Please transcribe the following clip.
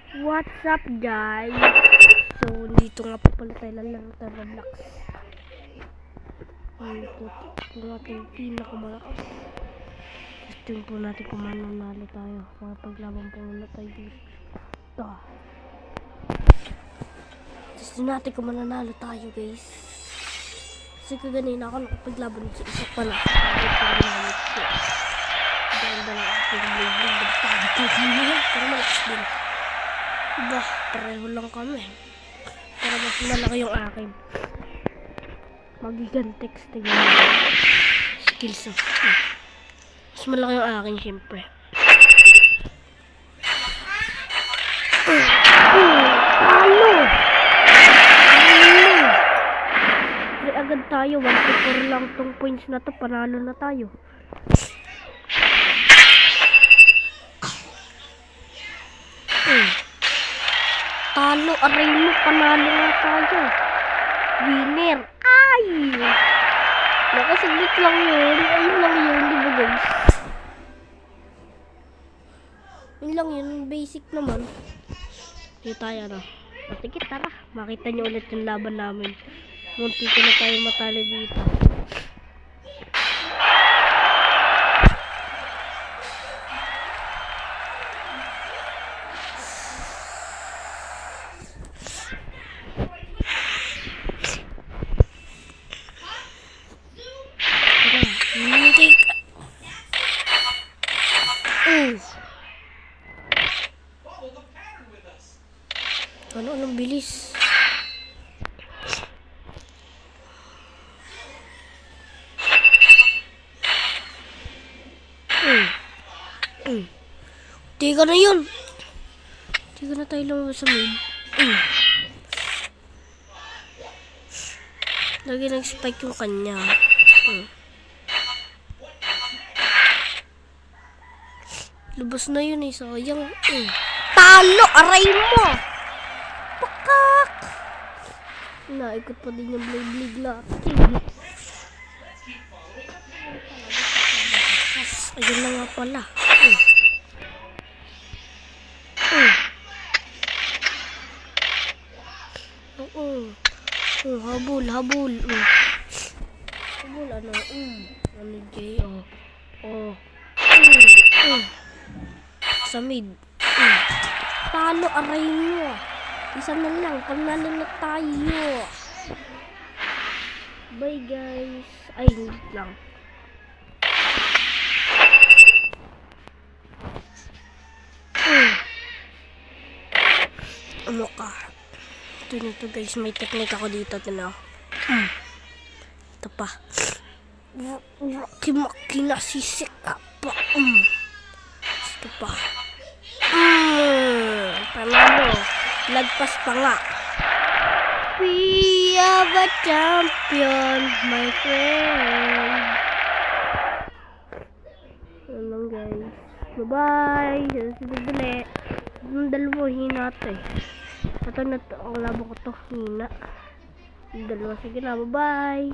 What's up guys? So dito nga po pala tayo lalaro tayo Roblox. Ito natin pinakamalakas. Testing po natin kung mananalo tayo. Paglaban po muna tayo dito. Testing natin kung mananalo tayo guys. Kasi kaganina ako nakapaglaban sa isa pala. Ganda lang aking blade. Pero malakas din. Bah, pareho lang kami. Pero mas malaki yung akin. Magigantex, tignan mo. Skills of mas malaki yung akin, syempre. Talo! Ay, agad tayo. 1-4 lang tong points na to. Panalo na tayo. Talo, aray mo, panalo nga tayo. Winner. Ay! Nakasaglit lang yun. Ayun lang yun, di ba guys? Yun lang yun, basic naman. Dito tayo na. Patikit, tara. Makita nyo ulit yung laban namin. Munti ko na tayo matalo dito. Anong bilis? Tiga na yun. Tiga na tayo lumabas sa mid. Lagi nag-spike yung kanya. Lubos na yun eh. Sayang. Talo! Aray mo! Pakak! Naikot pa din yung blade natin. Ayun na nga pala. Habol. Habol, ano? Ano, Jay? Sa mid. Talo, aray mo. Isa na lang, panalo na tayo. Bye guys. Ay, hindi lang. Ano ka? Ito nito guys, may technique ako dito. Tinaw. Ito pa. Maki nasisik ka pa. Ito pa. Panalo. Lagpas pa nga. We are the champion, my friend. Ano guys. Bye-bye. Susunod ulit. Yung dalawa hina ito eh. Ito na ito. Ang labo ko ito. Hina. Yung dalawa. Sige na. Bye-bye.